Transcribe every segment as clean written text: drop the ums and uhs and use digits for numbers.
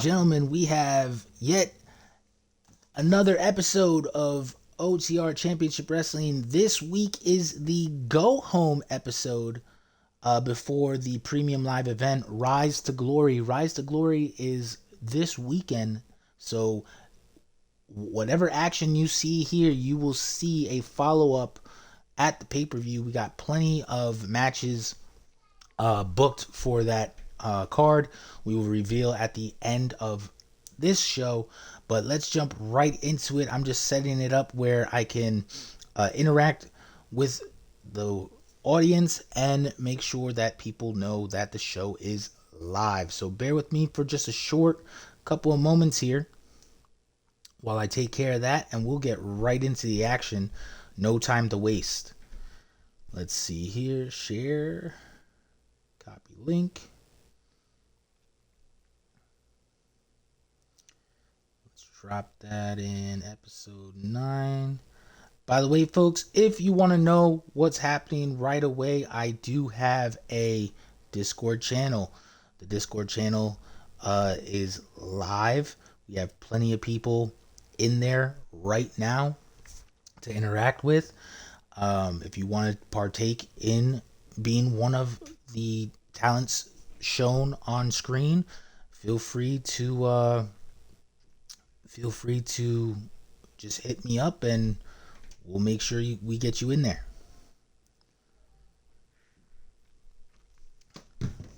gentlemen, we have yet another episode of OTR Championship Wrestling. This week is the go home episode before the premium live event, Rise to Glory. Rise to Glory is this weekend, so whatever action you see here, you will see a follow-up at the pay-per-view. We got plenty of matches booked for that card. We will reveal at the end of this show, but let's jump right into it. I'm just setting it up where I can interact with the audience and make sure that people know that the show is live. So bear with me for just a short couple of moments here while I take care of that, and we'll get right into the action. No time to waste. Let's see here. Share. Copy link. Let's drop that in episode 9. By the way, folks, if you want to know what's happening right away, I do have a Discord channel. The Discord channel is live. We have plenty of people in there right now to interact with. If you want to partake in being one of the talents shown on screen, feel free to just hit me up and we'll make sure we get you in there.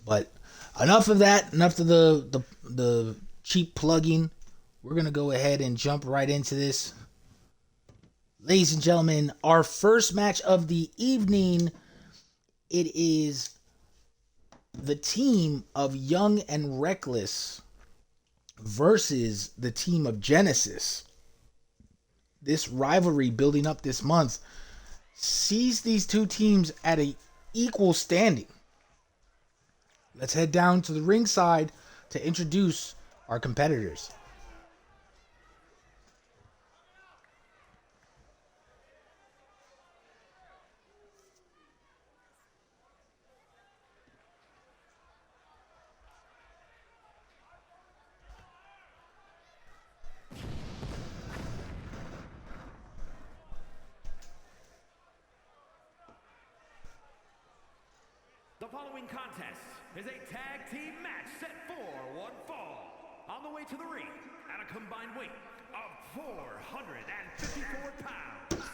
But enough of that. Enough of the cheap plugging. We're gonna go ahead and jump right into this. Ladies and gentlemen, our first match of the evening, it is the team of Young and Reckless versus the team of Genesis. This rivalry building up this month sees these two teams at an equal standing. Let's head down to the ringside to introduce our competitors. The following contest is a tag team match set for one fall. On the way to the ring at a combined weight of 454 pounds.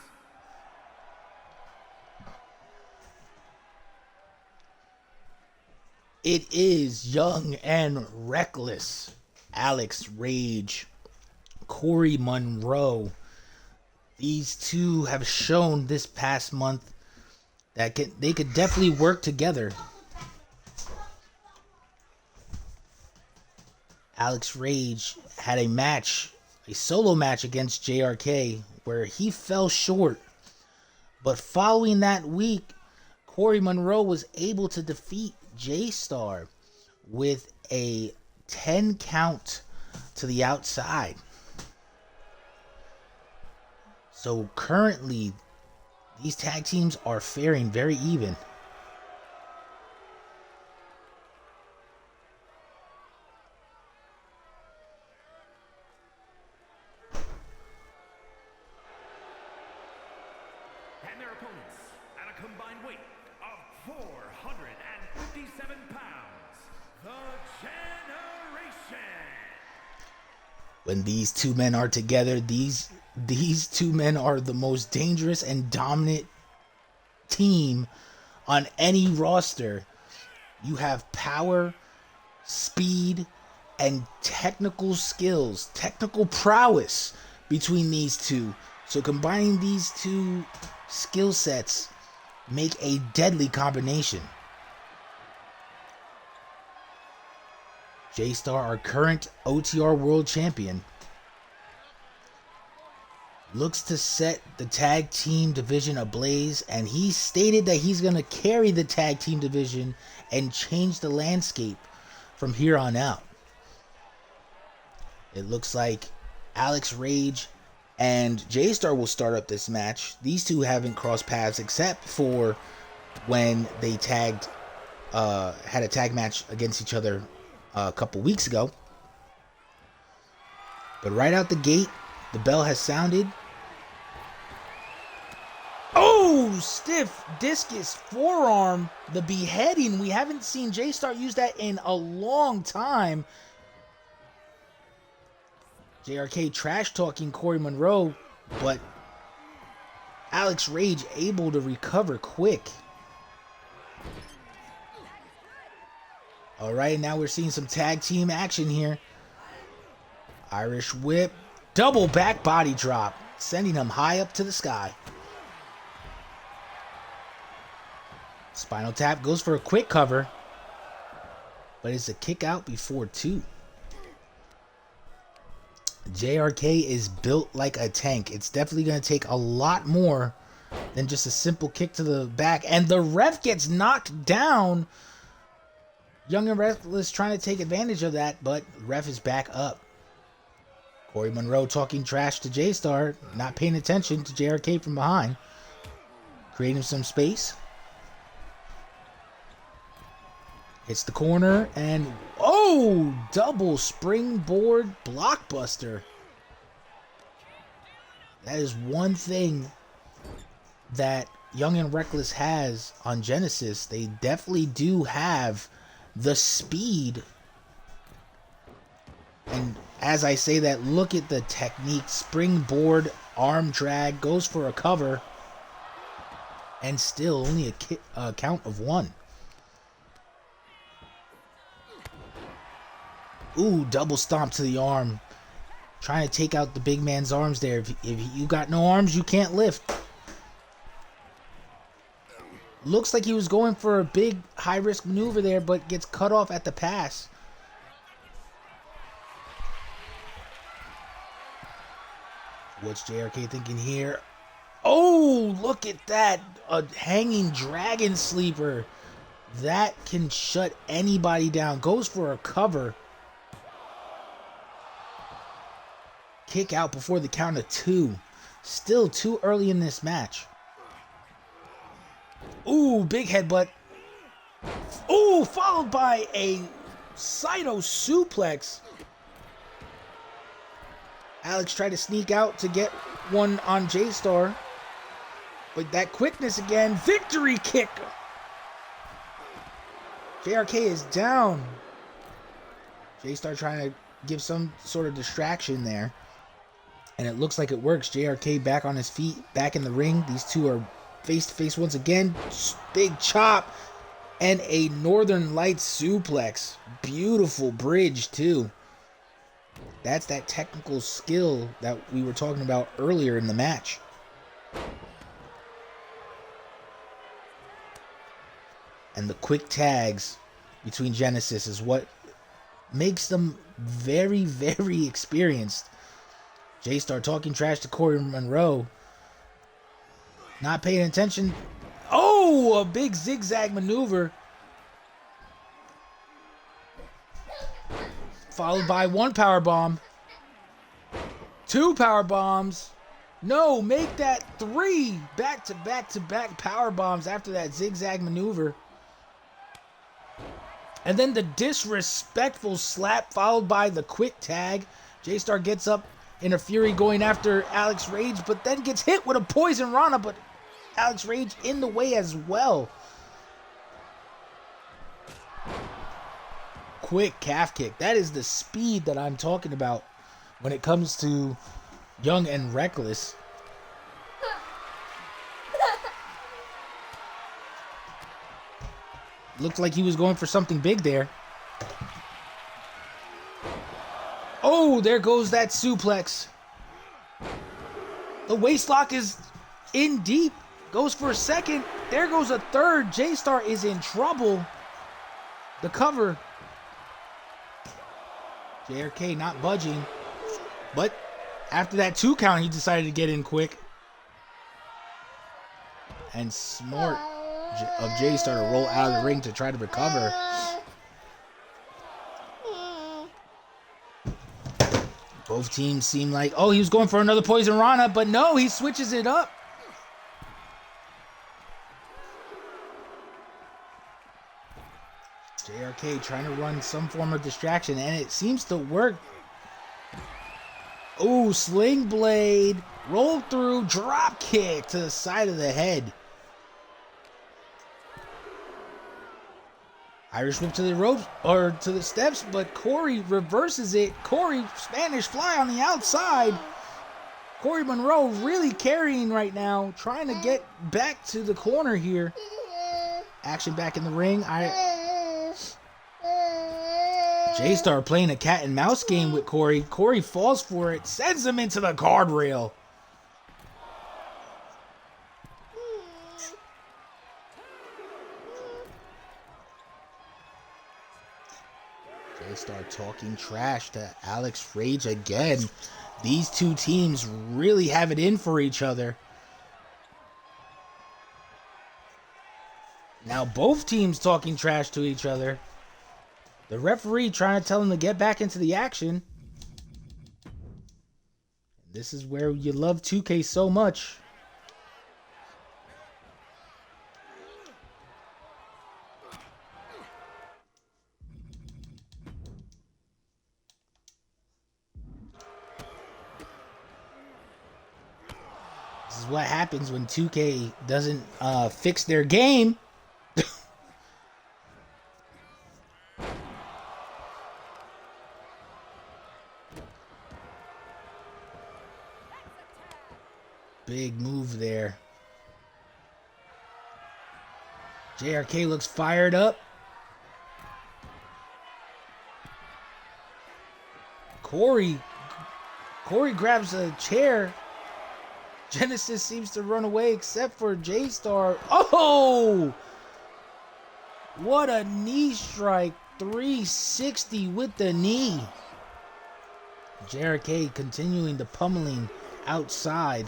It is Young and Reckless, Alex Rage, Corey Monroe. These two have shown this past month that they could definitely work together. Alex Rage had a solo match against JRK, where he fell short. But following that week, Corey Monroe was able to defeat J-Star with a 10 count to the outside. So currently, these tag teams are faring very even. And their opponents at a combined weight of 457 pounds. The Generation. When these two men are together, these two men are the most dangerous and dominant team on any roster. You have power, speed, and technical skills, technical prowess between these two. So combining these two skill sets make a deadly combination. J-Star, our current OTR World Champion, looks to set the tag team division ablaze, and he stated that he's going to carry the tag team division and change the landscape from here on out. It looks like Alex Rage and J-Star will start up this match. These two haven't crossed paths except for when they had a tag match against each other a couple weeks ago. But right out the gate, the bell has sounded. Oh, stiff discus forearm, the beheading. We haven't seen J-Star use that in a long time. JRK trash talking Corey Monroe, but Alex Rage able to recover quick. All right, now we're seeing some tag team action here. Irish whip, double back body drop, sending him high up to the sky. Spinal tap goes for a quick cover, but it's a kick out before 2. JRK is built like a tank. It's definitely going to take a lot more than just a simple kick to the back. And the ref gets knocked down. Young and Reckless trying to take advantage of that, but ref is back up. Corey Monroe talking trash to J-Star, not paying attention to JRK from behind. Creating some space. Hits the corner, and oh, double springboard blockbuster. That is one thing that Young and Reckless has on Genesis. They definitely do have the speed. And as I say that, look at the technique. Springboard, arm drag, goes for a cover, and still only a count of 1. Ooh, double stomp to the arm. Trying to take out the big man's arms there. If you got no arms, you can't lift. Looks like he was going for a big high-risk maneuver there, but gets cut off at the pass. What's JRK thinking here? Oh, look at that. A hanging dragon sleeper. That can shut anybody down. Goes for a cover. Kick out before the count of 2. Still too early in this match. Ooh, big headbutt. Ooh, followed by a Saito suplex. Alex tried to sneak out to get one on J-Star. But that quickness again. Victory kick. JRK is down. J-Star trying to give some sort of distraction there. And it looks like it works. JRK back on his feet, back in the ring. These two are face to face once again. Big chop and a Northern Lights suplex. Beautiful bridge too. That's that technical skill that we were talking about earlier in the match. And the quick tags between Genesis is what makes them very, very experienced. J-Star talking trash to Corey Monroe. Not paying attention. Oh, a big zigzag maneuver. Followed by 1 power bomb. 2 power bombs. No, make that 3 back-to-back-to-back power bombs after that zigzag maneuver. And then the disrespectful slap followed by the quick tag. J-Star gets up in a fury going after Alex Rage, but then gets hit with a poison Rana, but Alex Rage in the way as well. Quick calf kick. That is the speed that I'm talking about when it comes to Young and Reckless. Looked like he was going for something big there. Oh, there goes that suplex. The waistlock is in deep. Goes for a second. There goes a third. J-Star is in trouble. The cover. JRK not budging. But after that 2 count, he decided to get in quick. And smart of J-Star to roll out of the ring to try to recover. Both teams seem like, oh, he was going for another poison Rana, but no, he switches it up. JRK trying to run some form of distraction, and it seems to work. Ooh, sling blade. Roll through, drop kick to the side of the head. Irish whip to the ropes, or to the steps, but Corey reverses it. Corey, Spanish fly on the outside. Corey Monroe really carrying right now, trying to get back to the corner here. Action back in the ring. J-Star playing a cat and mouse game with Corey. Corey falls for it, sends him into the guardrail. J-Star talking trash to Alex Rage again. These two teams really have it in for each other. Now both teams talking trash to each other. The referee trying to tell them to get back into the action. This is where you love 2K so much. This is what happens when 2K doesn't fix their game. Big move there. JRK looks fired up. Corey grabs a chair. Genesis seems to run away except for J-Star. Oh! What a knee strike. 360 with the knee. JRK continuing the pummeling outside.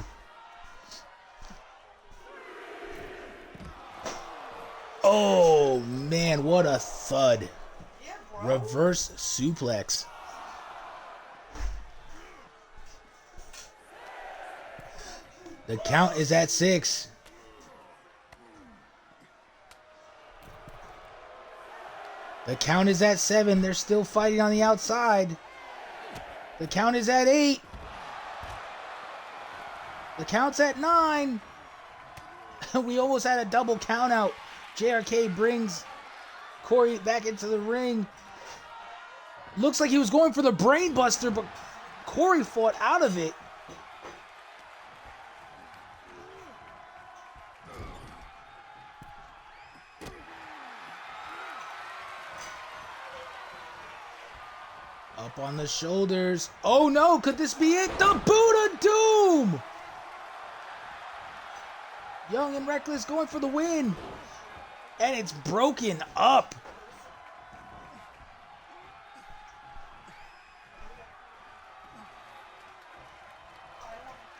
Oh, man, what a thud. Reverse suplex. The count is at 6. The count is at 7. They're still fighting on the outside. The count is at 8. The count's at 9. We almost had a double count out. JRK brings Corey back into the ring. Looks like he was going for the brain buster, but Corey fought out of it. Up on the shoulders. Oh no, could this be it? The Boot of Doom! Young and Reckless going for the win. And it's broken up.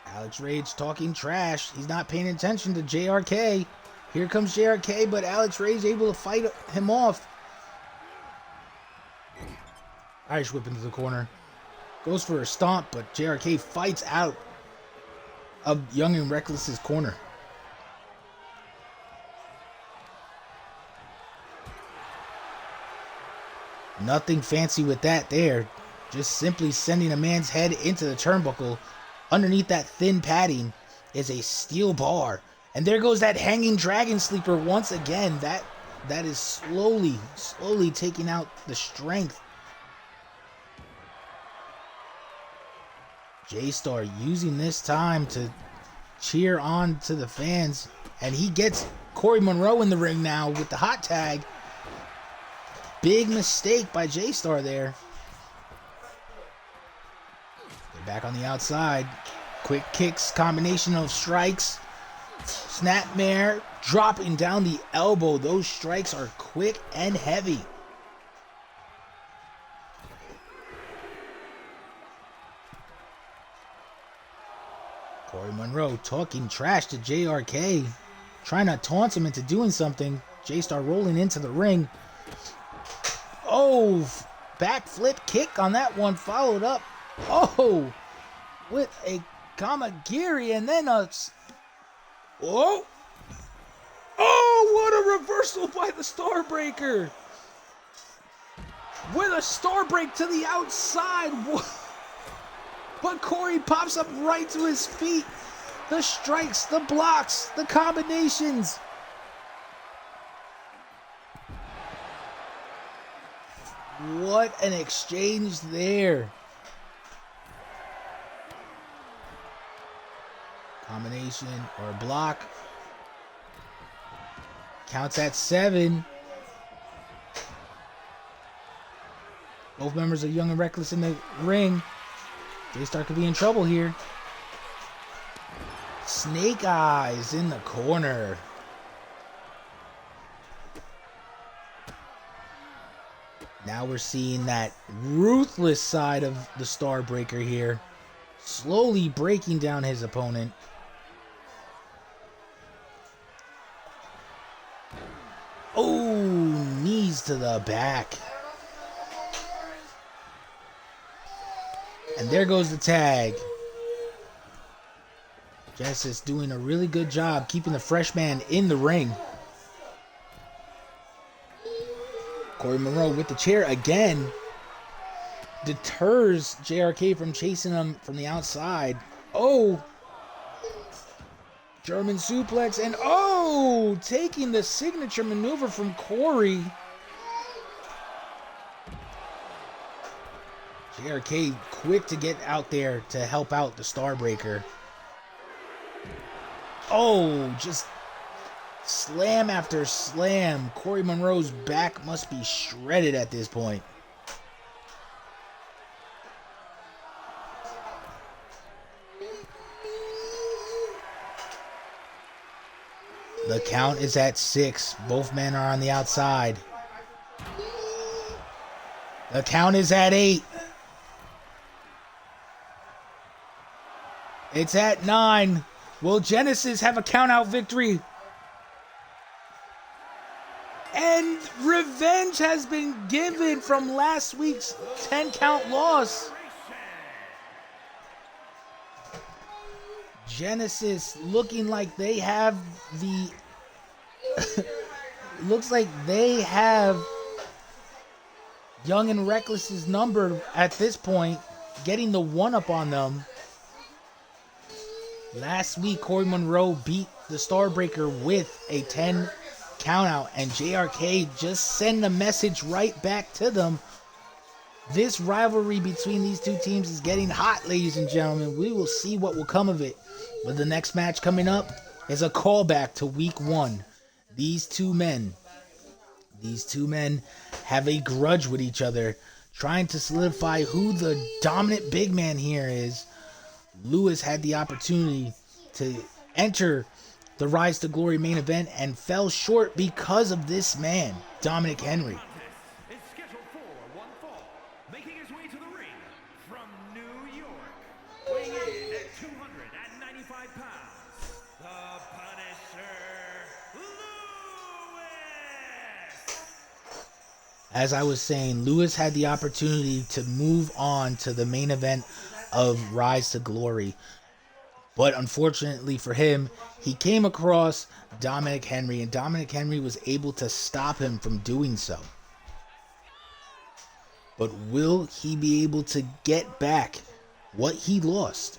Alex Rage talking trash. He's not paying attention to JRK. Here comes JRK, but Alex Rage able to fight him off. Irish whip into the corner. Goes for a stomp, but JRK fights out of Young and Reckless's corner. Nothing fancy with that there. Just simply sending a man's head into the turnbuckle. Underneath that thin padding is a steel bar. And there goes that hanging dragon sleeper once again. That is slowly taking out the strength. J-Star using this time to cheer on to the fans. And he gets Corey Monroe in the ring now with the hot tag. Big mistake by J-Star there. They're back on the outside. Quick kicks, combination of strikes. Snapmare dropping down the elbow. Those strikes are quick and heavy. Corey Monroe talking trash to JRK. Trying to taunt him into doing something. J-Star rolling into the ring. Oh, backflip kick on that one, followed up. Oh, with a Kamagiri and then a... Oh! Oh, what a reversal by the Starbreaker! With a Starbreak to the outside. But but Corey pops up right to his feet. The strikes, the blocks, the combinations. What an exchange there. Combination or block. Counts at 7. Both members are Young and Reckless in the ring. Daystar could be in trouble here. Snake Eyes in the corner. Now we're seeing that ruthless side of the Starbreaker here. Slowly breaking down his opponent. Oh, knees to the back. And there goes the tag. Genesis doing a really good job keeping the fresh man in the ring. Corey Monroe with the chair again. Deters JRK from chasing him from the outside. Oh! German suplex and oh! Taking the signature maneuver from Corey. JRK quick to get out there to help out the Starbreaker. Oh, just slam after slam. Corey Monroe's back must be shredded at this point. The count is at 6. Both men are on the outside. The count is at 8. It's at 9. Will Genesis have a count-out victory? And revenge has been given from last week's 10-count loss. Genesis looking like they have the... looks like they have Young and Reckless's number at this point, getting the one-up on them. Last week, Corey Monroe beat the Starbreaker with a 10 countout, and JRK just send a message right back to them. This rivalry between these two teams is getting hot, ladies and gentlemen. We will see what will come of it. But the next match coming up is a callback to week 1. These two men have a grudge with each other, trying to solidify who the dominant big man here is. Lewis had the opportunity to enter the Rise to Glory main event and fell short because of this man, Dominic Henry. Is scheduled for one fall, making his way to the ring from New York, weighing in at 295 pounds, the Punisher, Lewis. As I was saying, Lewis had the opportunity to move on to the main event of Rise to Glory. But unfortunately for him, he came across Dominic Henry, and Dominic Henry was able to stop him from doing so. But will he be able to get back what he lost?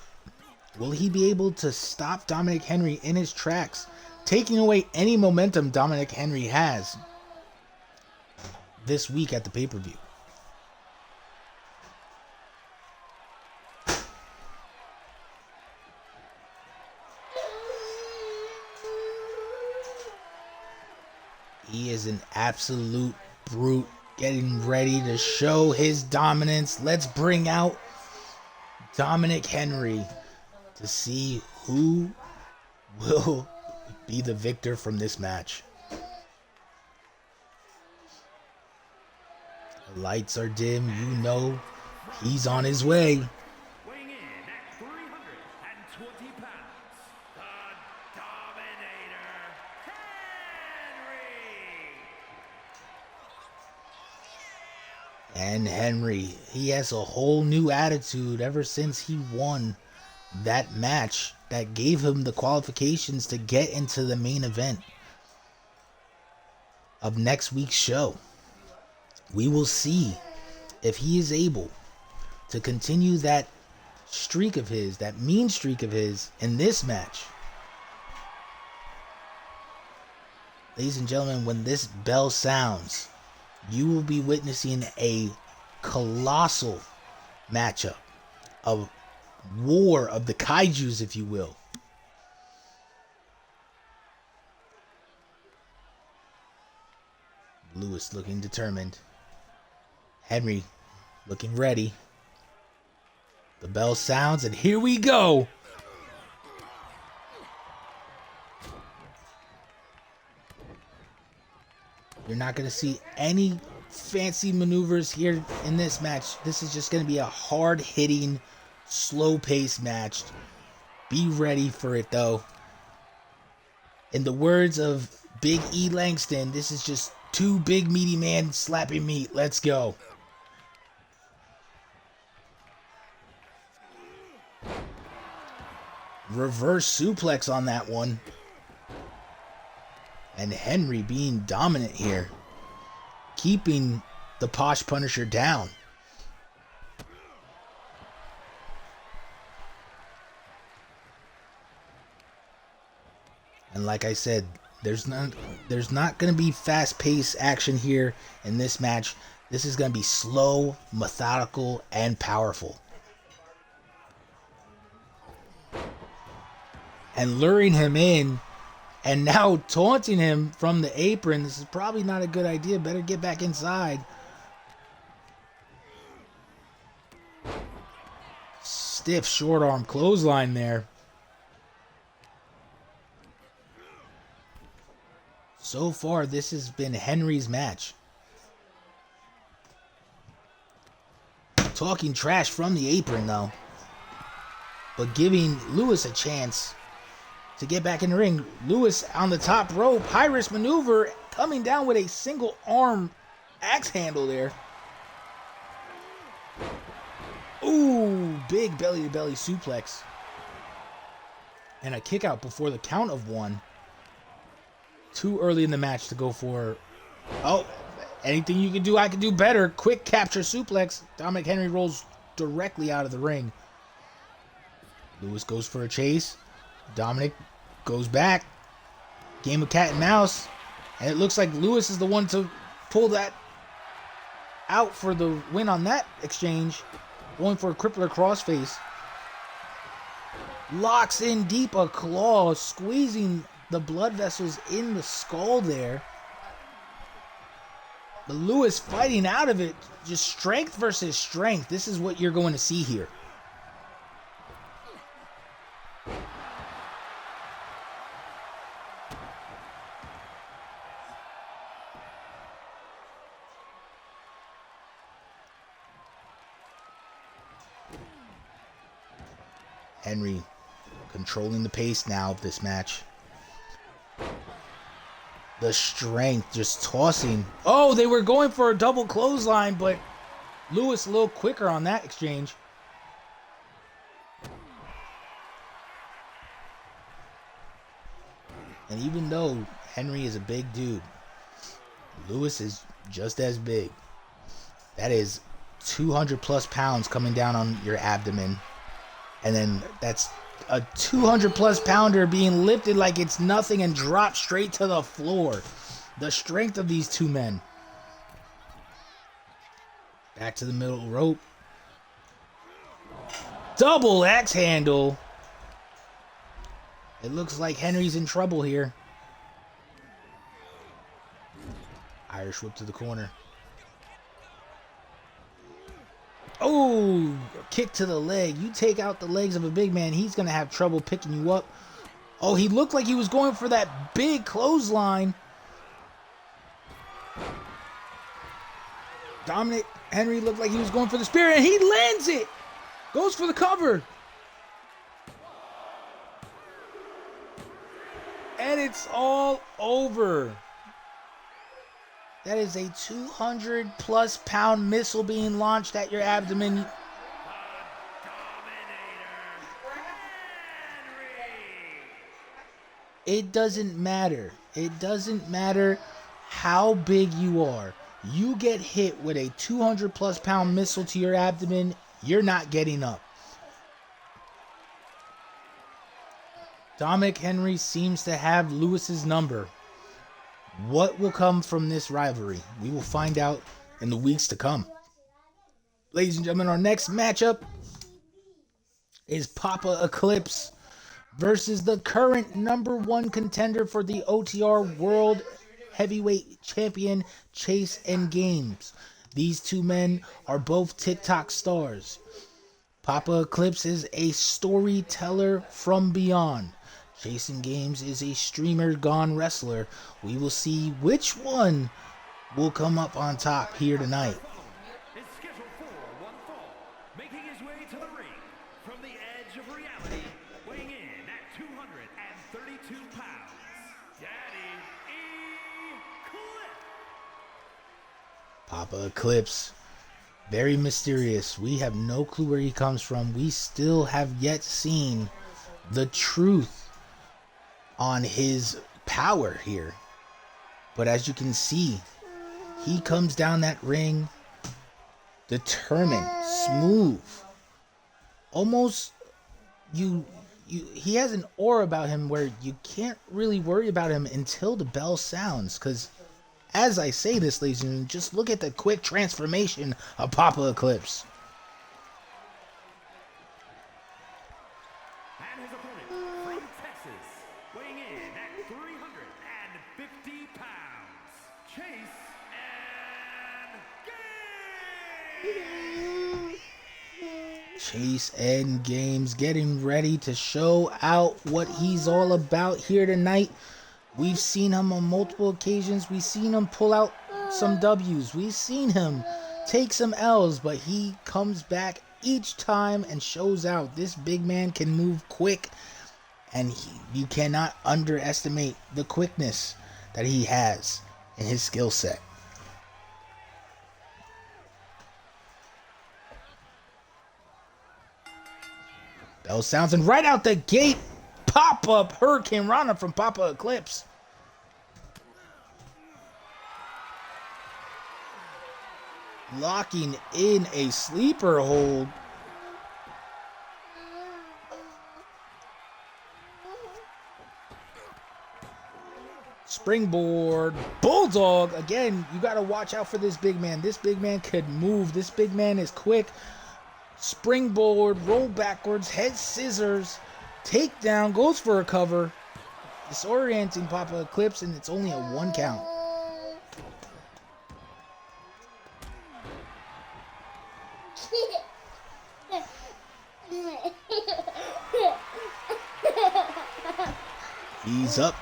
Will he be able to stop Dominic Henry in his tracks, taking away any momentum Dominic Henry has this week at the pay-per-view? He is an absolute brute, getting ready to show his dominance. Let's bring out Dominic Henry to see who will be the victor from this match. The lights are dim. You know he's on his way. Weighing in at 320 pounds, the Dominator, Henry. And Henry, he has a whole new attitude ever since he won that match that gave him the qualifications to get into the main event of next week's show. We will see if he is able to continue that streak of his, that mean streak of his in this match. Ladies and gentlemen, when this bell sounds, you will be witnessing a colossal matchup, a war of the kaijus, if you will. Lewis looking determined. Henry looking ready. The bell sounds, and here we go. You're not going to see any fancy maneuvers here in this match. This is just going to be a hard-hitting, slow-paced match. Be ready for it, though. In the words of Big E Langston, this is just two big meaty men slapping meat. Let's go. Reverse suplex on that one. And Henry being dominant here, keeping the Posh Punisher down. And like I said, there's not going to be fast-paced action here in this match. This is going to be slow, methodical, and powerful. And luring him in and now taunting him from the apron. This is probably not a good idea. Better get back inside. Stiff short arm clothesline there. So far, this has been Henry's match. Talking trash from the apron, though. But giving Lewis a chance to get back in the ring. Lewis on the top rope. High-risk maneuver. Coming down with a single arm axe handle there. Ooh, big belly-to-belly suplex. And a kick out before the count of one. Too early in the match to go for... Oh, anything you can do, I can do better. Quick capture suplex. Dominic Henry rolls directly out of the ring. Lewis goes for a chase. Dominic goes back. Game of cat and mouse. And it looks like Lewis is the one to pull that out for the win on that exchange. Going for a crippler crossface. Locks in deep, a claw, squeezing the blood vessels in the skull there. But Lewis fighting out of it. Just strength versus strength. This is what you're going to see here. Henry controlling the pace now of this match. The strength just tossing. Oh, they were going for a double clothesline, but Lewis a little quicker on that exchange. And even though Henry is a big dude, Lewis is just as big. That is 200 plus pounds coming down on your abdomen. And then that's a 200 plus pounder being lifted like it's nothing and dropped straight to the floor. The strength of these two men. Back to the middle rope. Double axe handle. It looks like Henry's in trouble here. Irish whip to the corner. Oh, kick to the leg. You take out the legs of a big man, he's going to have trouble picking you up. Oh, he looked like he was going for that big clothesline. Dominic Henry looked like he was going for the spear, and he lands it. Goes for the cover. And it's all over. That is a 200 plus pound missile being launched at your abdomen. It doesn't matter. It doesn't matter how big you are. You get hit with a 200 plus pound missile to your abdomen, you're not getting up. Dominic Henry seems to have Lewis's number. What will come from this rivalry? We will find out in the weeks to come. Ladies and gentlemen, our next matchup is Papa Eclipse versus the current #1 contender for the OTR World Heavyweight Champion, Chase and Games. These two men are both TikTok stars. Papa Eclipse is a storyteller from beyond. Chase and Games is a streamer gone wrestler. We will see which one will come up on top here tonight. Is scheduled for one fall, making his way to the ring from the edge of reality, weighing in at 232 pounds, Daddy Eclipse. Papa Eclipse, very mysterious. We have no clue where he comes from. We still have yet seen the truth on his power here. But as you can see, he comes down that ring determined, smooth. Almost he has an aura about him where you can't really worry about him until the bell sounds. Because as I say this, ladies and gentlemen, just look at the quick transformation of Papa Eclipse. And his opponent from Texas, weighing in at 350 pounds, Chase and Games. Chase and Games getting ready to show out what he's all about here tonight. We've seen him on multiple occasions. We've seen him pull out some W's. We've seen him take some L's, but he comes back each time and shows out. This big man can move quick, and you cannot underestimate the quickness that he has in his skill set. Bell sounds, and right out the gate, pop-up Hurricane Rana from Papa Eclipse. Locking in a sleeper hold. Springboard. Bulldog. Again, you got to watch out for this big man. This big man could move. This big man is quick. Springboard. Roll backwards. Head scissors. Takedown. Goes for a cover. Disorienting Papa Eclipse, and it's only a 1 count. He's up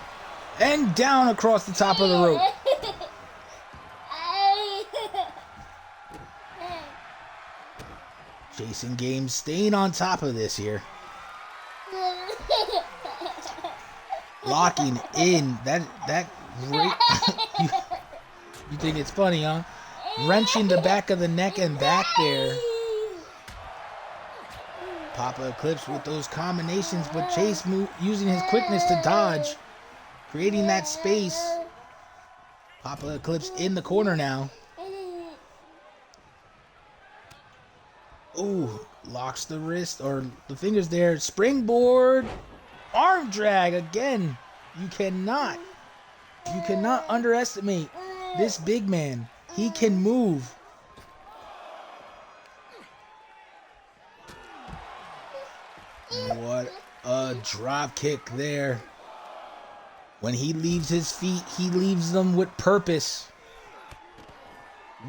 and down across the top of the rope. Jason Games staying on top of this here. Locking in that great. You think it's funny, huh? Wrenching the back of the neck and back there. Papa Eclipse with those combinations, but Chase using his quickness to dodge, creating that space. Papa Eclipse in the corner now. Ooh, locks the wrist or the fingers there. Springboard, arm drag again. You cannot underestimate this big man. He can move. What a drop kick there. When he leaves his feet, he leaves them with purpose.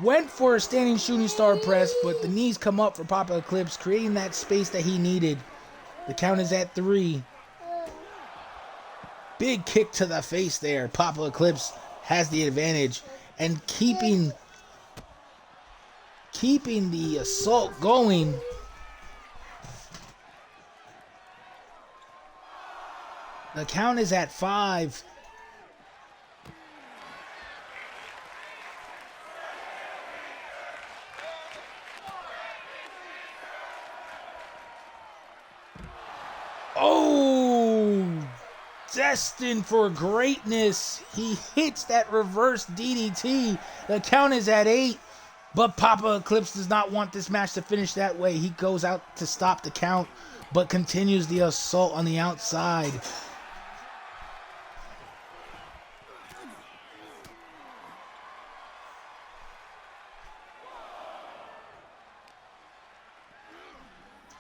Went for a standing shooting star press, but the knees come up for Papa Eclipse, creating that space that he needed. The count is at 3. Big kick to the face there. Papa Eclipse has the advantage and keeping the assault going. The count is at 5. Oh, destined for greatness. He hits that reverse DDT. The count is at 8. But Papa Eclipse does not want this match to finish that way. He goes out to stop the count, but continues the assault on the outside.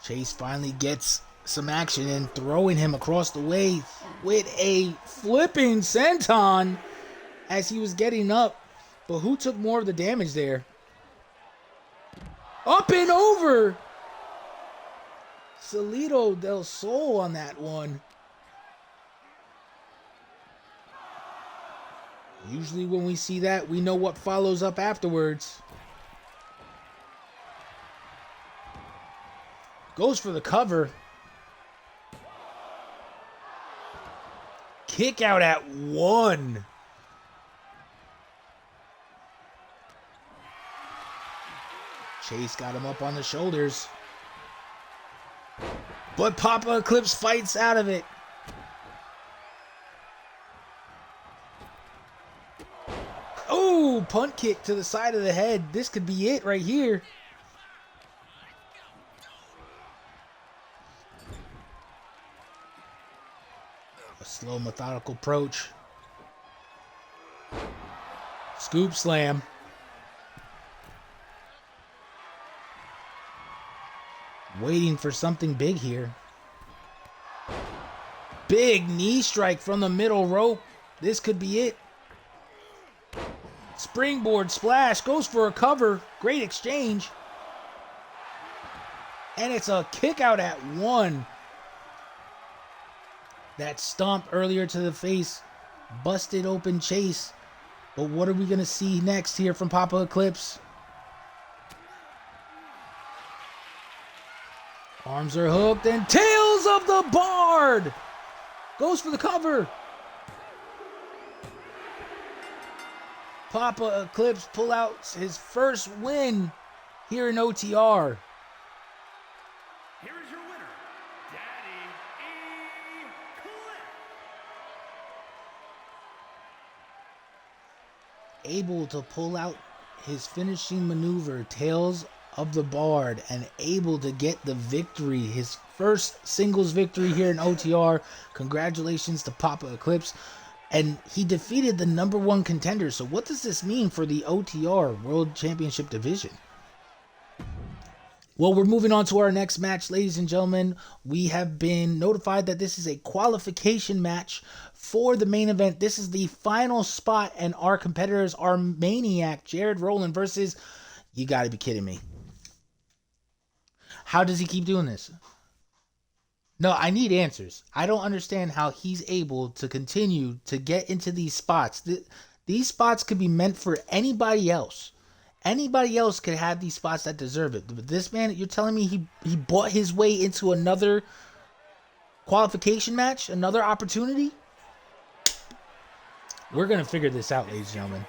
Chase finally gets some action and throwing him across the way with a flipping senton as he was getting up. But who took more of the damage there? Up and over! Salito del Sol on that one. Usually when we see that, we know what follows up afterwards. Goes for the cover. Kick out at 1. Chase got him up on the shoulders. But Papa Eclipse fights out of it. Oh, punt kick to the side of the head. This could be it right here. A slow, methodical approach. Scoop slam. Waiting for something big here. Big knee strike from the middle rope. This could be it. Springboard splash. Goes for a cover. Great exchange. And it's a kick out at 1. That stomp earlier to the face busted open Chase. But what are we going to see next here from Papa Eclipse? Arms are hooked and tails of the Bard. Goes for the cover. Papa Eclipse pull out his first win here in OTR. Here is your winner, Daddy Eclipse. Able to pull out his finishing maneuver, Tails of the Bard, and able to get the victory. His first singles victory here in OTR. Congratulations to Papa Eclipse. And he defeated the #1 contender. So what does this mean for the OTR World Championship division? Well, we're moving on to our next match, ladies and gentlemen. We have been notified that this is a qualification match for the main event. This is the final spot, and our competitors are Maniac Jared Rowland versus... You gotta be kidding me. How does he keep doing this? No, I need answers. I don't understand how he's able to continue to get into these spots. These spots could be meant for anybody else. Anybody else could have these spots that deserve it. But this man, you're telling me he bought his way into another qualification match? Another opportunity? We're going to figure this out, ladies and gentlemen.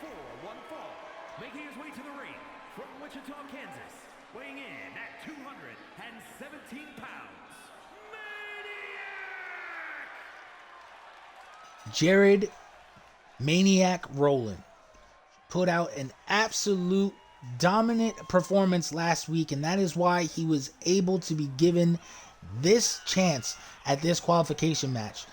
Making his way to the ring from Wichita, Kansas, weighing in at 217 pounds, Maniac! Jared Maniac Rowland put out an absolute dominant performance last week, and that is why he was able to be given this chance at this qualification match.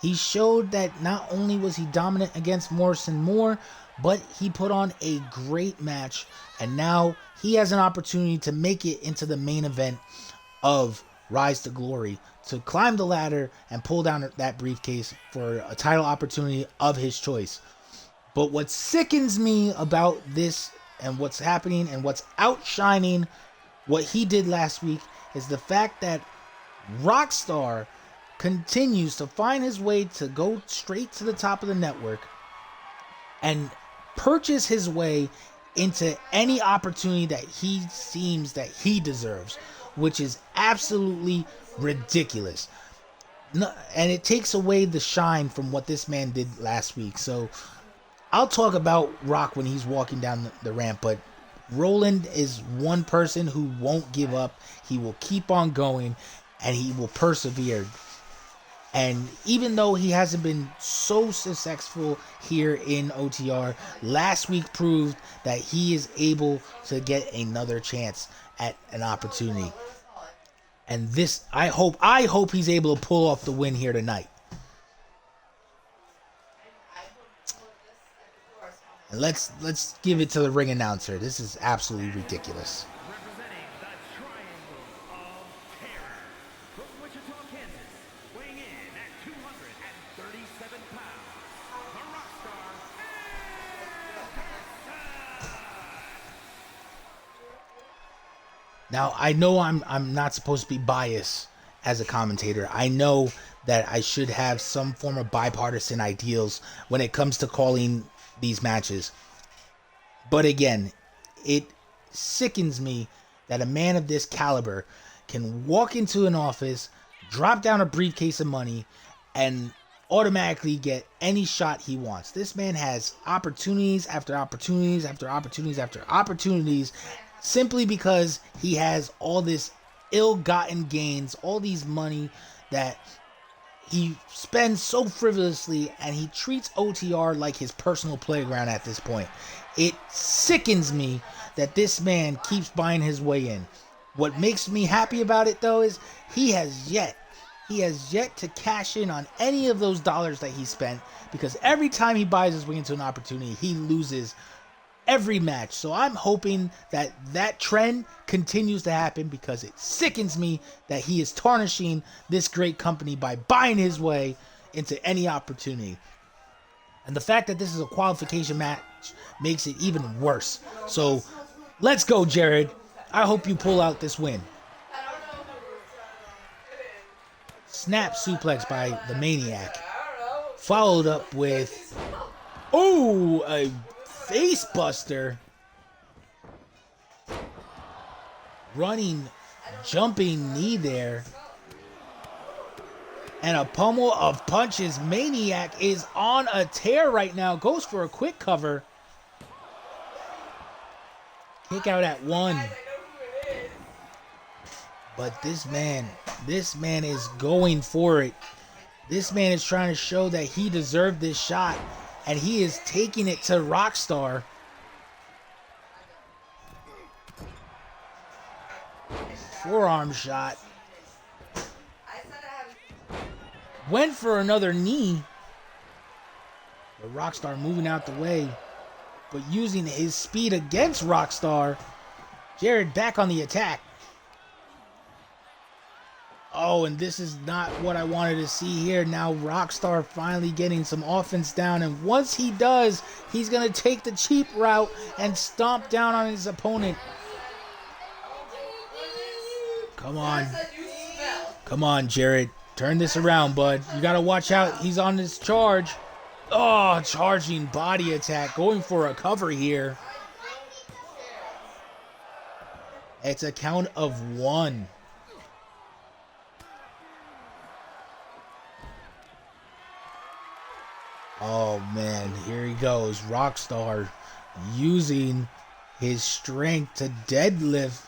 He showed that not only was he dominant against Morrison Moore, but he put on a great match, and now he has an opportunity to make it into the main event of Rise to Glory, to climb the ladder and pull down that briefcase for a title opportunity of his choice. But what sickens me about this and what's happening and what's outshining what he did last week is the fact that Rockstar continues to find his way to go straight to the top of the network and purchase his way into any opportunity that he seems that he deserves, which is absolutely ridiculous. No, and it takes away the shine from what this man did last week. So I'll talk about Rock when he's walking down the ramp, but Roland is one person who won't give up. He will keep on going, and he will persevere. And even though he hasn't been so successful here in OTR, last week proved that he is able to get another chance at an opportunity. And this, I hope he's able to pull off the win here tonight. And let's give it to the ring announcer. This is absolutely ridiculous. Representing the Triangle of Wichita, Kansas, weighing in at 237 pounds, the Rockstar, Now, I know I'm not supposed to be biased as a commentator. I know that I should have some form of bipartisan ideals when it comes to calling these matches. But again, it sickens me that a man of this caliber can walk into an office, drop down a briefcase of money, and automatically get any shot he wants. This man has opportunities after opportunities after opportunities after opportunities simply because he has all this ill-gotten gains, all these money that he spends so frivolously, and he treats OTR like his personal playground at this point. It sickens me that this man keeps buying his way in. What makes me happy about it, though, is he has yet to cash in on any of those dollars that he spent, because every time he buys his way into an opportunity, he loses every match. So I'm hoping that that trend continues to happen, because it sickens me that he is tarnishing this great company by buying his way into any opportunity. And the fact that this is a qualification match makes it even worse. So let's go, Jared. I hope you pull out this win. Snap suplex by the Maniac. Followed up with, a face buster. Running, jumping knee there. And a pummel of punches. Maniac is on a tear right now. Goes for a quick cover. Kick out at 1. But this man is going for it. This man is trying to show that he deserved this shot. And he is taking it to Rockstar. Forearm shot. Went for another knee. But Rockstar moving out the way. But using his speed against Rockstar. Jared back on the attack. Oh, and this is not what I wanted to see here. Now Rockstar finally getting some offense down. And once he does, he's going to take the cheap route and stomp down on his opponent. Come on. Come on, Jared. Turn this around, bud. You got to watch out. He's on this charge. Oh, charging body attack. Going for a cover here. It's a count of 1. Oh, man. Here he goes. Rockstar using his strength to deadlift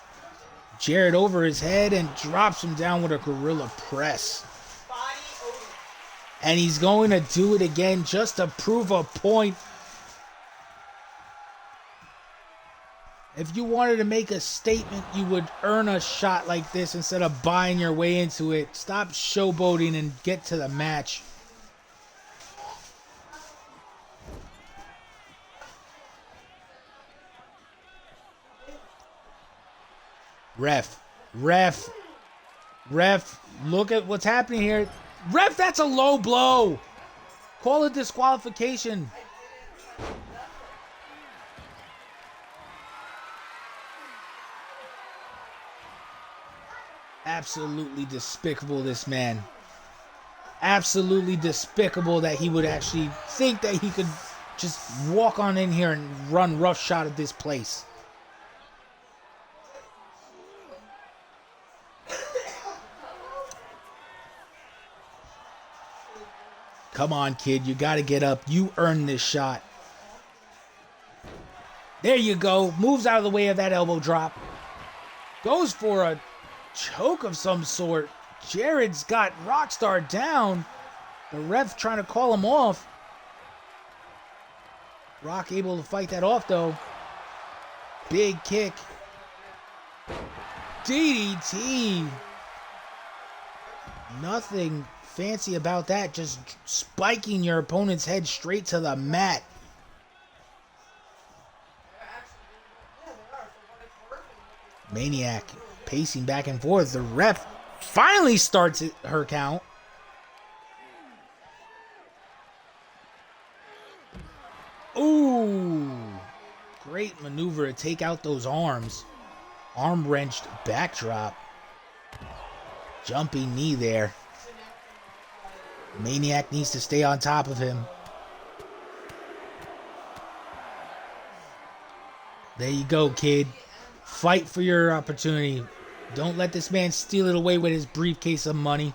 Jared over his head and drops him down with a gorilla press. And he's going to do it again just to prove a point. If you wanted to make a statement, you would earn a shot like this instead of buying your way into it. Stop showboating and get to the match. Ref, look at what's happening here. Ref, that's a low blow. Call it disqualification. Absolutely despicable, this man. Absolutely despicable that he would actually think that he could just walk on in here and run roughshod at this place. Come on, kid. You got to get up. You earned this shot. There you go. Moves out of the way of that elbow drop. Goes for a choke of some sort. Jared's got Rockstar down. The ref trying to call him off. Rock able to fight that off, though. Big kick. DDT. Nothing fancy about that. Just spiking your opponent's head straight to the mat. Maniac pacing back and forth. The ref finally starts her count. Ooh, great maneuver to take out those arms. Arm wrenched backdrop. Jumping knee there. Maniac needs to stay on top of him. There you go, kid. Fight for your opportunity. Don't let this man steal it away with his briefcase of money.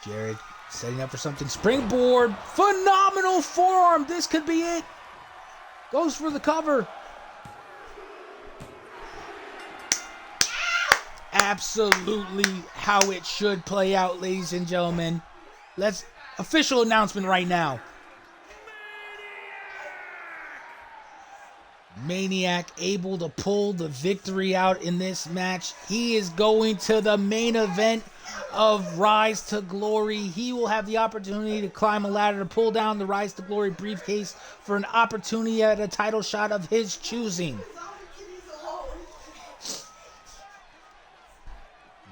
Jared setting up for something. Springboard. Phenomenal forearm. This could be it. Goes for the cover. Absolutely how it should play out, ladies and gentlemen. Let's official announcement right now. Maniac able to pull the victory out in this match. He is going to the main event of Rise to Glory. He will have the opportunity to climb a ladder to pull down the Rise to Glory briefcase for an opportunity at a title shot of his choosing.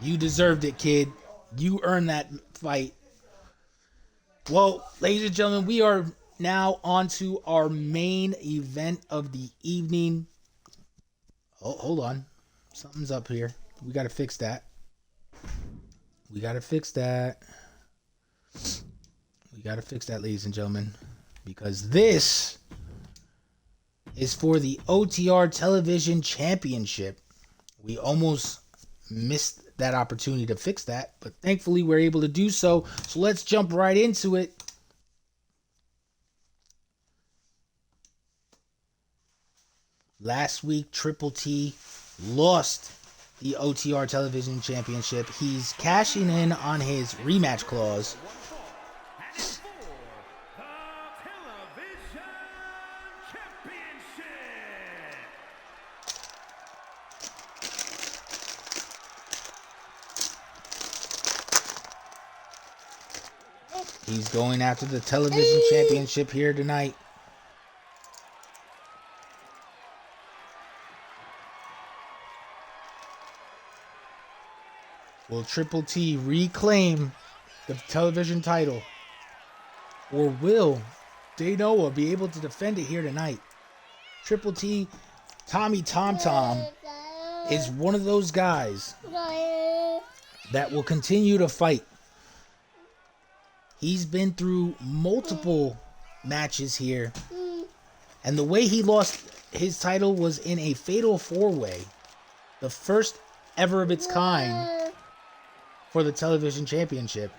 You deserved it, kid. You earned that fight. Well, ladies and gentlemen, we are now on to our main event of the evening. Oh, hold on. Something's up here. We got to fix that. We got to fix that. We got to fix that, ladies and gentlemen. Because this is for the OTR Television Championship. We almost missed that opportunity to fix that, but thankfully we're able to do so. So let's jump right into it. Last week, Triple T lost the OTR Television Championship. He's cashing in on his rematch clause. He's going after the television championship here tonight. Will Triple T reclaim the television title? Or will Danoa be able to defend it here tonight? Triple T, Tommy Tom Tom, is one of those guys that will continue to fight. He's been through multiple matches here. And the way he lost his title was in a fatal four-way. The first ever of its kind for the television championship.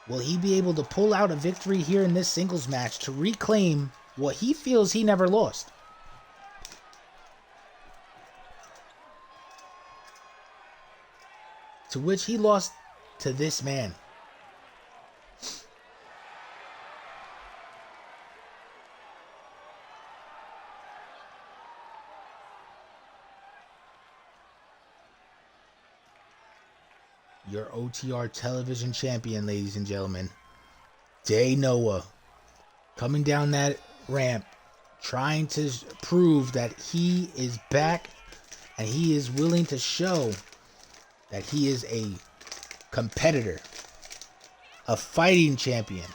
Will he be able to pull out a victory here in this singles match to reclaim what he feels he never lost? To which he lost to this man. Your OTR television champion, ladies and gentlemen, Danoa, coming down that ramp, trying to prove that he is back and he is willing to show that he is a competitor, a fighting champion,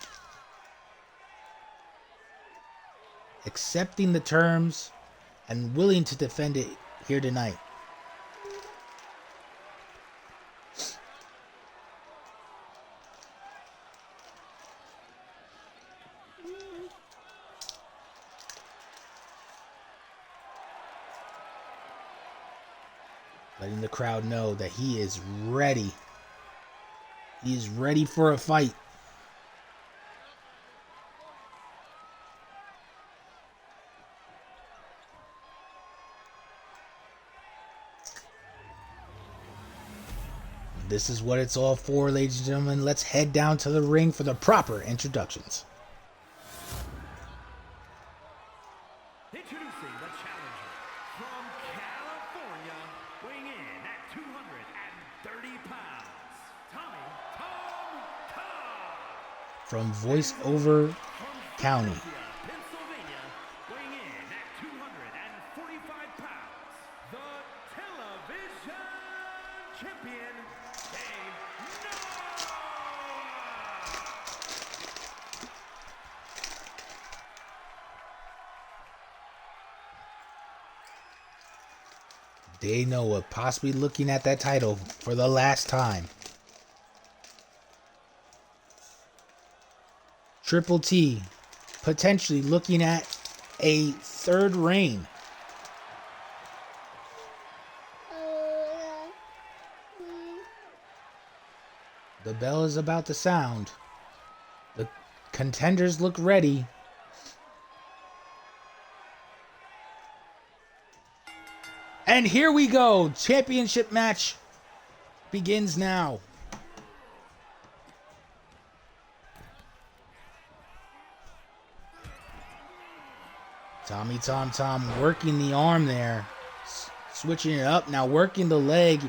accepting the terms and willing to defend it here tonight. Letting the crowd know that he is ready. He is ready for a fight. This is what it's all for, ladies and gentlemen. Let's head down to the ring for the proper introductions. Introducing the challenger from California, weighing in at 230 pounds, Tommy Tom Tom. From voiceover County. Pennsylvania, weighing in at 245 pounds, the television champion, Dave Noah. They know possibly looking at that title for the last time. Triple T potentially looking at a third reign. The bell is about to sound. The contenders look ready. And here we go. Championship match begins now. Tommy Tom working the arm there. Switching it up now, working the leg.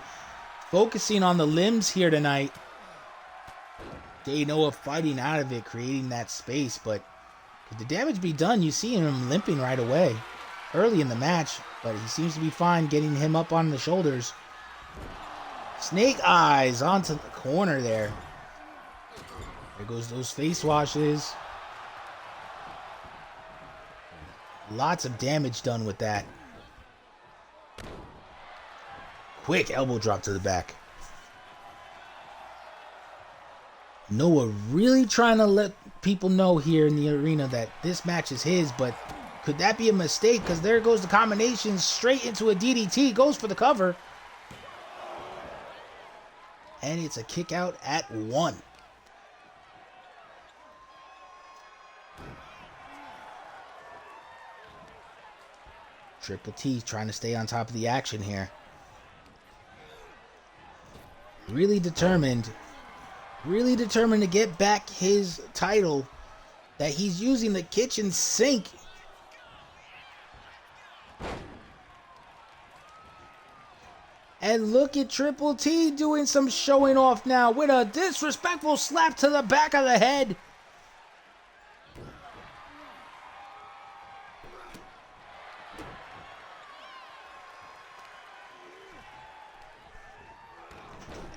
Focusing on the limbs here tonight. They know of fighting out of it, creating that space. But could the damage be done? You see him limping right away. Early in the match, but he seems to be fine getting him up on the shoulders. Snake eyes onto the corner there. There goes those face washes. Lots of damage done with that. Quick elbow drop to the back. Noah really trying to let people know here in the arena that this match is his, but could that be a mistake? Because there goes the combination straight into a DDT. Goes for the cover. And it's a kick out at 1. Triple T trying to stay on top of the action here. Really determined to get back his title that he's using the kitchen sink. And look at Triple T doing some showing off now with a disrespectful slap to the back of the head.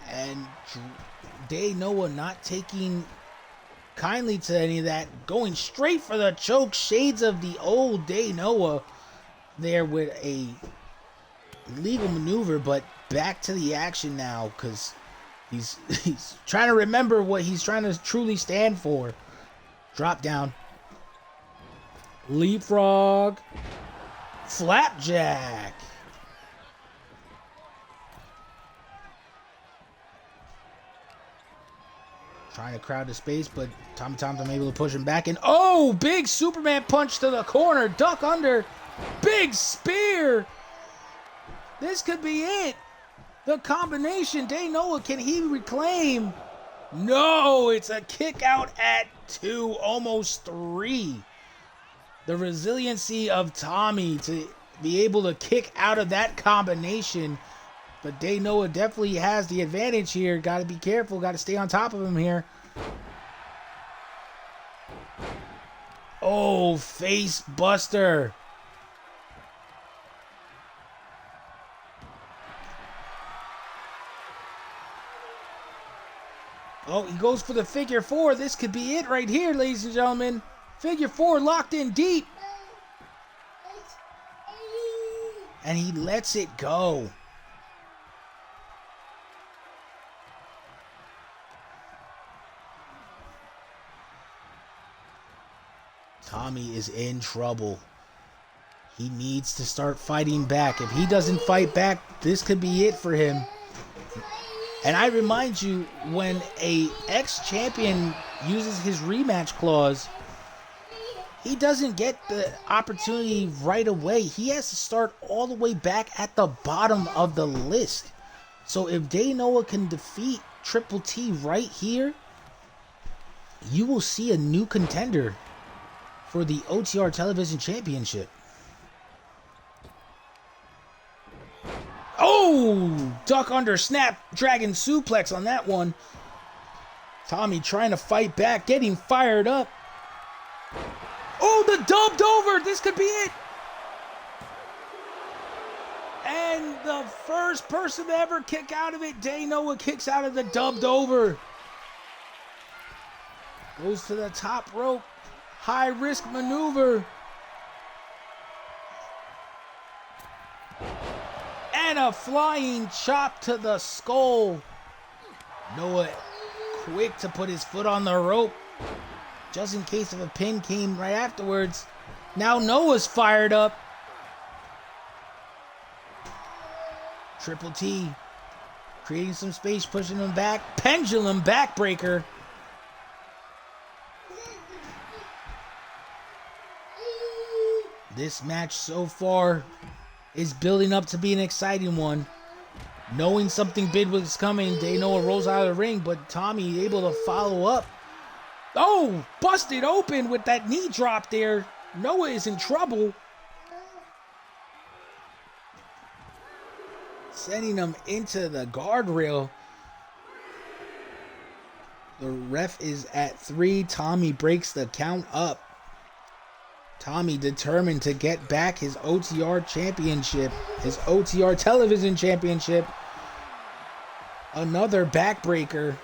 And Day Noah not taking kindly to any of that. Going straight for the choke. Shades of the old Day Noah there with a legal maneuver, but back to the action now because he's trying to remember what he's trying to truly stand for. Drop down. Leapfrog. Flapjack. Trying to crowd the space, but Tommy Thompson able to push him back. And oh, big Superman punch to the corner. Duck under. Big spear. This could be it. The combination. Day Noah, can he reclaim? No, it's a kick out at 2, almost 3. The resiliency of Tommy to be able to kick out of that combination. But Day Noah definitely has the advantage here. Got to be careful. Got to stay on top of him here. Oh, face buster. Oh, he goes for the figure 4. This could be it right here, ladies and gentlemen. Figure 4 locked in deep. And he lets it go. Tommy is in trouble. He needs to start fighting back. If he doesn't fight back, this could be it for him. And I remind you, when a ex-champion uses his rematch clause, he doesn't get the opportunity right away. He has to start all the way back at the bottom of the list. So if Day Noah can defeat Triple T right here, you will see a new contender for the OTR Television Championship. Oh! Duck under, snap, dragon suplex on that one. Tommy trying to fight back, getting fired up. Oh, the dubbed over. This could be it. And the first person to ever kick out of it, Day Noah kicks out of the dubbed over. Goes to the top rope. High risk maneuver. And a flying chop to the skull. Noah quick to put his foot on the rope, just in case if a pin came right afterwards. Now Noah's fired up. Triple T creating some space, pushing him back. Pendulum backbreaker. This match so far is building up to be an exciting one. Knowing something big was coming, Day Noah rolls out of the ring, but Tommy able to follow up. Oh, busted open with that knee drop there. Noah is in trouble. Sending him into the guardrail. The ref is at 3. Tommy breaks the count up. Tommy determined to get back his OTR championship, his OTR television championship. Another backbreaker.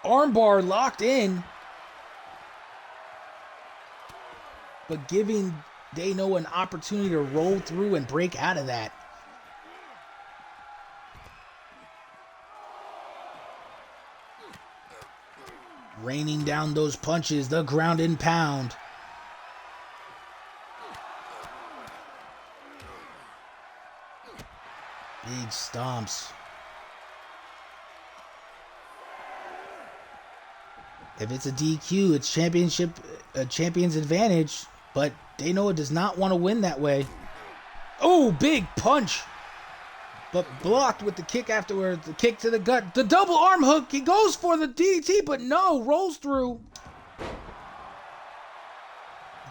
Armbar locked in, but giving Day Noah an opportunity to roll through and break out of that. Raining down those punches, the ground and pound. Big stomps. If it's a DQ, it's champion's advantage, but Day Noah does not want to win that way. Oh, big punch. But blocked with the kick afterwards. The kick to the gut. The double arm hook. He goes for the DDT, but no. Rolls through.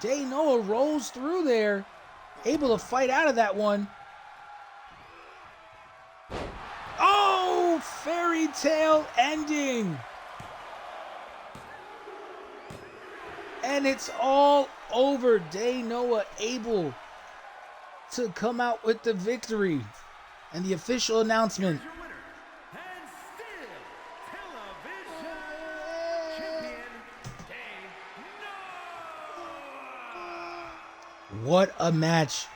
Day Noah rolls through there. Able to fight out of that one. Oh, fairy tale ending. And it's all over. Day Noah able to come out with the victory. And the official announcement. Here's your winner, and still television champion, Day Noah. What a match.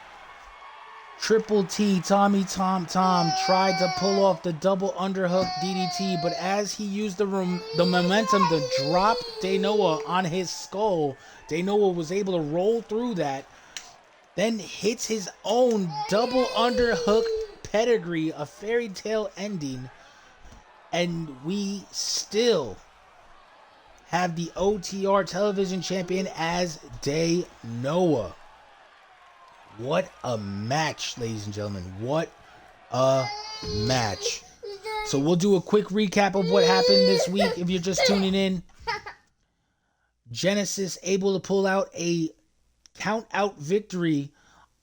Triple T, Tommy Tom tried to pull off the double underhook DDT, but as he used the momentum to drop Day Noah on his skull, Day Noah was able to roll through that, then hits his own double underhook pedigree, a fairy tale ending, and we still have the OTR television champion as Day Noah. What a match, ladies and gentlemen. What a match. So we'll do a quick recap of what happened this week if you're just tuning in. Genesis able to pull out a count out victory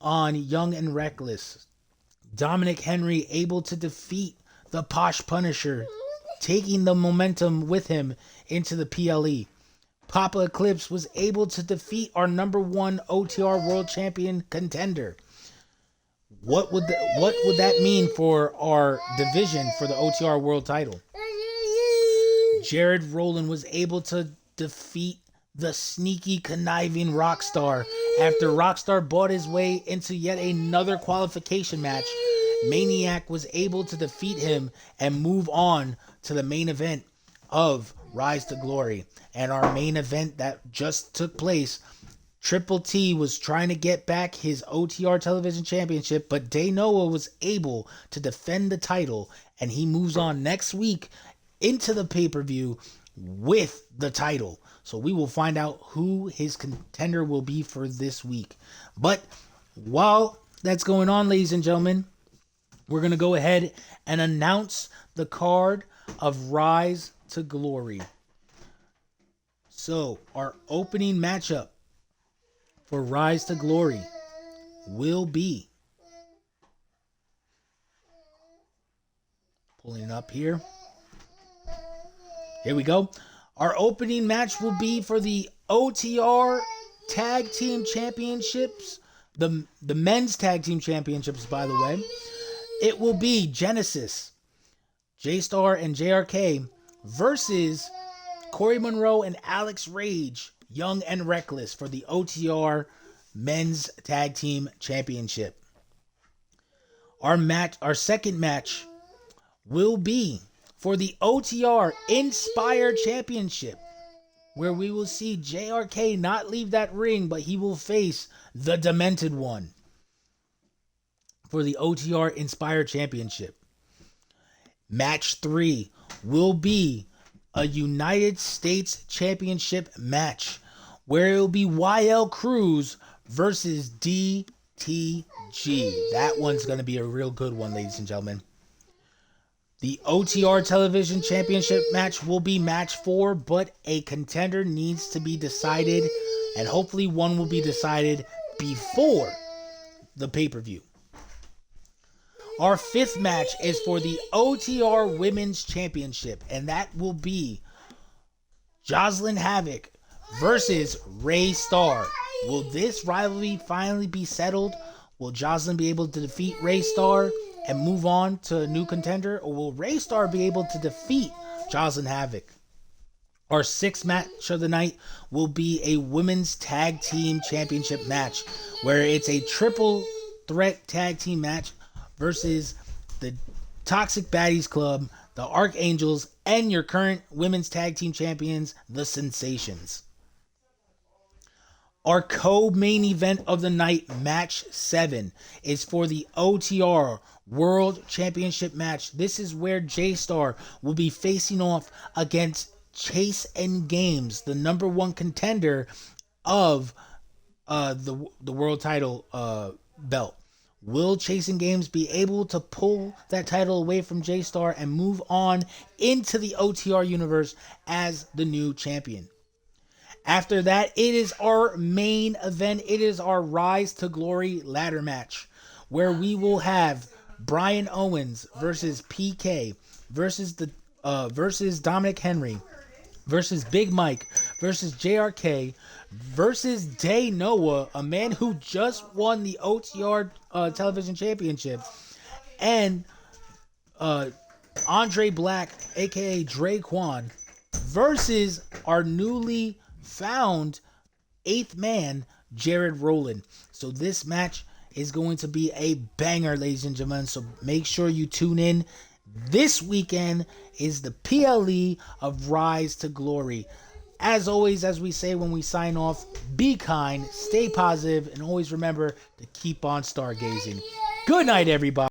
on Young and Reckless. Dominic Henry able to defeat the Posh Punisher, taking the momentum with him into the PLE. Papa Eclipse was able to defeat our number 1 OTR World Champion contender. What would that mean for our division for the OTR World title? Jared Rowland was able to defeat the sneaky, conniving Rockstar. After Rockstar bought his way into yet another qualification match, Maniac was able to defeat him and move on to the main event of Rise to Glory. And our main event that just took place, Triple T was trying to get back his OTR television championship, but Day Noah was able to defend the title, and he moves on next week into the pay-per-view with the title. So we will find out who his contender will be for this week. But while that's going on, ladies and gentlemen, we're going to go ahead and announce the card of Rise to Glory. So our opening matchup for Rise to Glory will be, pulling it up here, Here we go. Our opening match will be for the OTR Tag Team Championships. The men's tag team championships, by the way. It will be Genesis, J-Star, and JRK versus Corey Monroe and Alex Rage, Young and Reckless, for the OTR Men's Tag Team Championship. Our second match will be for the OTR Inspire Championship, where we will see JRK not leave that ring, but he will face the Demented One for the OTR Inspire Championship. Match 3 will be a United States Championship match, where it will be YL Cruz versus DTG. That one's going to be a real good one, ladies and gentlemen. The OTR Television Championship match will be match 4, but a contender needs to be decided, and hopefully one will be decided before the pay-per-view. Our fifth match is for the OTR Women's Championship, and that will be Jocelyn Havoc versus Ray Starr. Will this rivalry finally be settled? Will Jocelyn be able to defeat Ray Starr and move on to a new contender, or will Ray Starr be able to defeat Jocelyn Havoc? Our sixth match of the night will be a Women's Tag Team Championship match, where it's a triple threat tag team match versus the Toxic Baddies Club, the Archangels, and your current Women's Tag Team Champions, the Sensations. Our co-main event of the night, match 7, is for the OTR World Championship match. This is where J-Star will be facing off against Chase and Games, the number 1 contender of the world title belt. Will Chase and Games be able to pull that title away from J-Star and move on into the OTR universe as the new champion? After that, it is our main event. It is our Rise to Glory ladder match, where we will have Brian Owens versus PK versus Dominic Henry versus Big Mike versus JRK versus Day Noah, a man who just won the OTR television championship, and Andre Black, aka Dre Quan, versus our newly found 8th man, Jared Rowland. So this match is going to be a banger, ladies and gentlemen. So make sure you tune in. This weekend is the PLE of Rise to Glory. As always, as we say when we sign off, be kind, stay positive, and always remember to keep on stargazing. Good night, everybody.